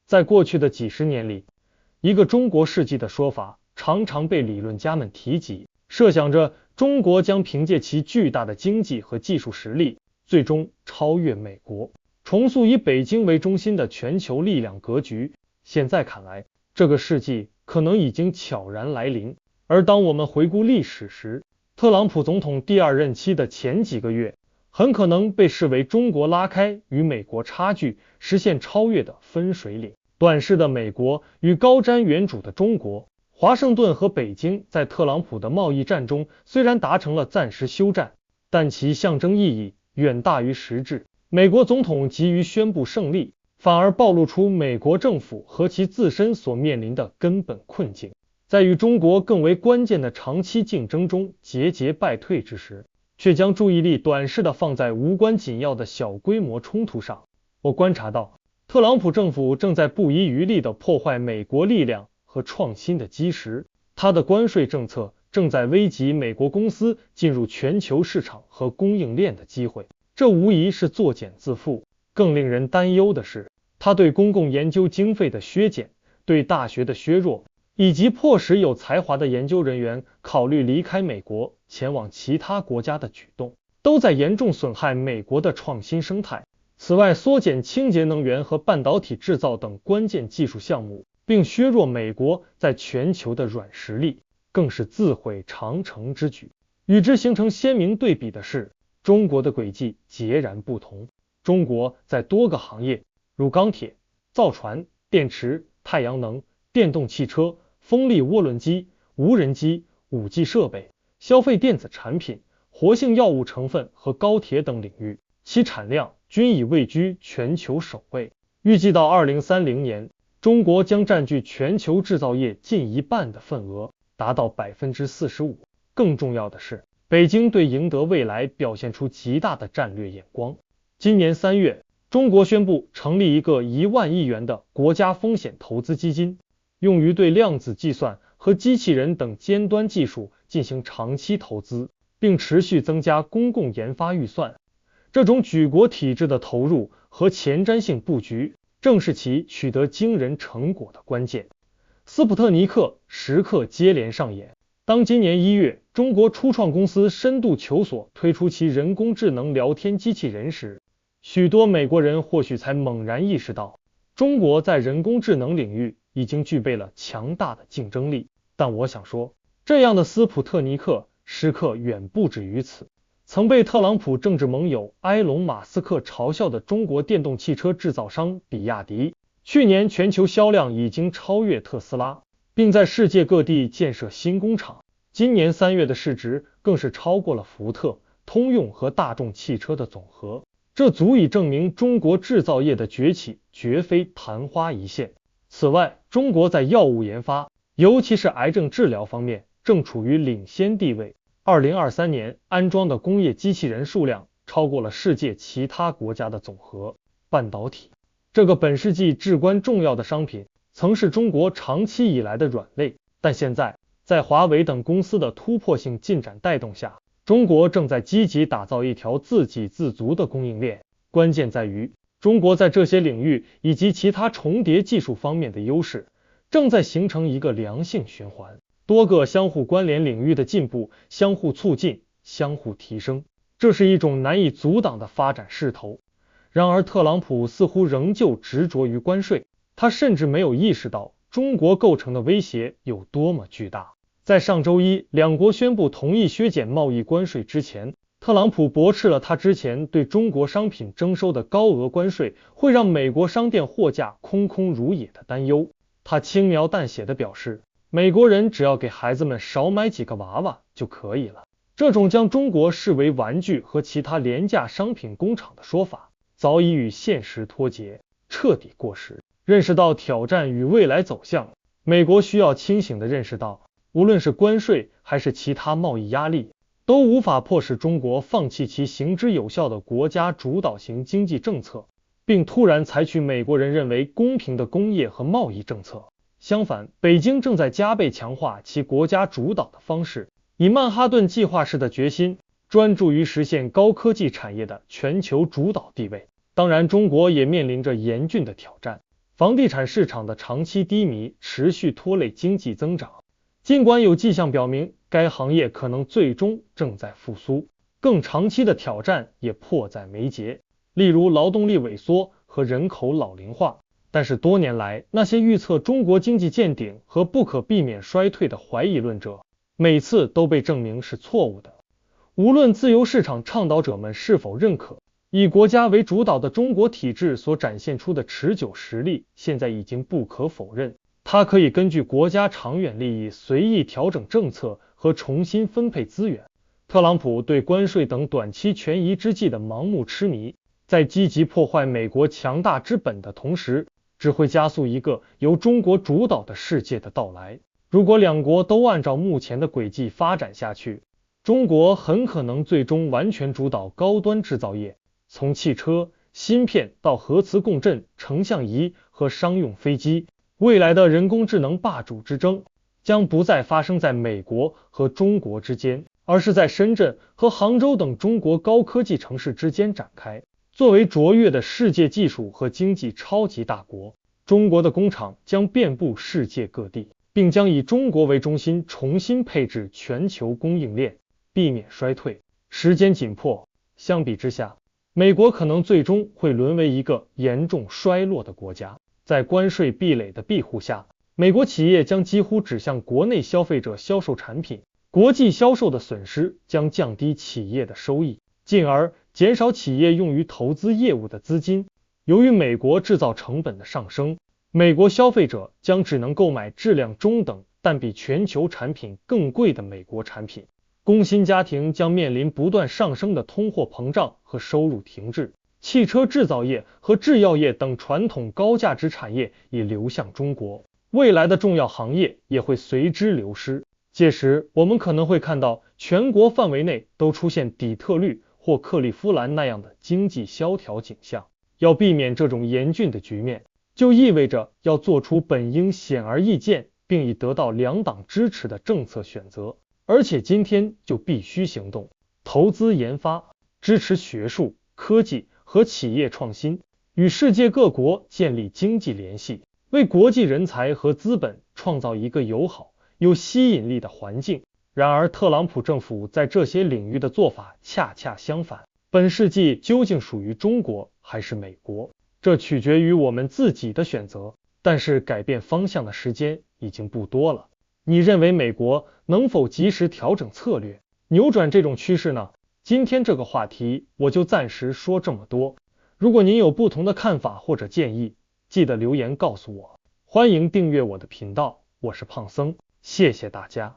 在过去的几十年里，一个中国世纪的说法常常被理论家们提及，设想着中国将凭借其巨大的经济和技术实力，最终超越美国，重塑以北京为中心的全球力量格局。现在看来，这个世纪可能已经悄然来临。而当我们回顾历史时，特朗普总统第2任期的前几个月，很可能被视为中国拉开与美国差距、实现超越的分水岭。短视的美国与高瞻远瞩的中国，华盛顿和北京在特朗普的贸易战中虽然达成了暂时休战，但其象征意义远大于实质。美国总统急于宣布胜利，反而暴露出美国政府和其自身所面临的根本困境，在与中国更为关键的长期竞争中节节败退之时，却将注意力短视地放在无关紧要的小规模冲突上。我观察到，特朗普政府正在不遗余力地破坏美国力量和创新的基石，他的关税政策正在危及美国公司进入全球市场和供应链的机会，这无疑是作茧自缚。更令人担忧的是，他对公共研究经费的削减，对大学的削弱，以及迫使有才华的研究人员考虑离开美国前往其他国家的举动，都在严重损害美国的创新生态。此外，缩减清洁能源和半导体制造等关键技术项目，并削弱美国在全球的软实力，更是自毁长城之举。与之形成鲜明对比的是，中国的轨迹截然不同。中国在多个行业，如钢铁、造船、电池、太阳能、电动汽车、风力涡轮机、无人机、5G 设备、消费电子产品、活性药物成分和高铁等领域，其产量均已位居全球首位。预计到2030年，中国将占据全球制造业近1半的份额，达到 45%。更重要的是，北京对赢得未来表现出极大的战略眼光。今年3月，中国宣布成立一个1万亿元的国家风险投资基金，用于对量子计算和机器人等尖端技术进行长期投资，并持续增加公共研发预算。这种举国体制的投入和前瞻性布局，正是其取得惊人成果的关键。斯普特尼克时刻接连上演。当今年1月，中国初创公司深度求索推出其人工智能聊天机器人时，许多美国人或许才猛然意识到，中国在人工智能领域已经具备了强大的竞争力。但我想说，这样的斯普特尼克时刻远不止于此。曾被特朗普政治盟友埃隆·马斯克嘲笑的中国电动汽车制造商比亚迪，去年全球销量已经超越特斯拉，并在世界各地建设新工厂。今年3月的市值更是超过了福特、通用和大众汽车的总和，这足以证明中国制造业的崛起绝非昙花一现。此外，中国在药物研发，尤其是癌症治疗方面，正处于领先地位。2023年安装的工业机器人数量超过了世界其他国家的总和。半导体这个本世纪至关重要的商品，曾是中国长期以来的软肋，但现在在华为等公司的突破性进展带动下，中国正在积极打造一条自给自足的供应链。关键在于，中国在这些领域以及其他重叠技术方面的优势，正在形成一个良性循环，多个相互关联领域的进步相互促进、相互提升，这是一种难以阻挡的发展势头。然而，特朗普似乎仍旧执着于关税，他甚至没有意识到中国构成的威胁有多么巨大。在上周一，两国宣布同意削减贸易关税之前，特朗普驳斥了他之前对中国商品征收的高额关税会让美国商店货架空空如也的担忧。他轻描淡写地表示，美国人只要给孩子们少买几个娃娃就可以了。这种将中国视为玩具和其他廉价商品工厂的说法，早已与现实脱节，彻底过时。认识到挑战与未来走向，美国需要清醒地认识到，无论是关税还是其他贸易压力，都无法迫使中国放弃其行之有效的国家主导型经济政策，并突然采取美国人认为公平的工业和贸易政策。相反，北京正在加倍强化其国家主导的方式，以曼哈顿计划式的决心，专注于实现高科技产业的全球主导地位。当然，中国也面临着严峻的挑战。房地产市场的长期低迷持续拖累经济增长。尽管有迹象表明该行业可能最终正在复苏，更长期的挑战也迫在眉睫，例如劳动力萎缩和人口老龄化。但是多年来，那些预测中国经济见顶和不可避免衰退的怀疑论者，每次都被证明是错误的。无论自由市场倡导者们是否认可，以国家为主导的中国体制所展现出的持久实力，现在已经不可否认。它可以根据国家长远利益随意调整政策和重新分配资源。特朗普对关税等短期权宜之计的盲目痴迷，在积极破坏美国强大之本的同时，只会加速一个由中国主导的世界的到来。如果两国都按照目前的轨迹发展下去，中国很可能最终完全主导高端制造业，从汽车、芯片到核磁共振、成像仪和商用飞机。未来的人工智能霸主之争将不再发生在美国和中国之间，而是在深圳和杭州等中国高科技城市之间展开。作为卓越的世界技术和经济超级大国，中国的工厂将遍布世界各地，并将以中国为中心重新配置全球供应链，避免衰退。时间紧迫，相比之下，美国可能最终会沦为一个严重衰落的国家。在关税壁垒的庇护下，美国企业将几乎只向国内消费者销售产品，国际销售的损失将降低企业的收益，进而减少企业用于投资业务的资金。由于美国制造成本的上升，美国消费者将只能购买质量中等但比全球产品更贵的美国产品。工薪家庭将面临不断上升的通货膨胀和收入停滞。汽车制造业和制药业等传统高价值产业已流向中国，未来的重要行业也会随之流失。届时，我们可能会看到全国范围内都出现底特律或克利夫兰那样的经济萧条景象。要避免这种严峻的局面，就意味着要做出本应显而易见并已得到两党支持的政策选择，而且今天就必须行动。投资研发，支持学术、科技和企业创新，与世界各国建立经济联系，为国际人才和资本创造一个友好、有吸引力的环境。然而，特朗普政府在这些领域的做法恰恰相反。本世纪究竟属于中国还是美国？这取决于我们自己的选择，但是改变方向的时间已经不多了。你认为美国能否及时调整策略，扭转这种趋势呢？今天这个话题我就暂时说这么多。如果您有不同的看法或者建议，记得留言告诉我。欢迎订阅我的频道，我是胖僧，谢谢大家。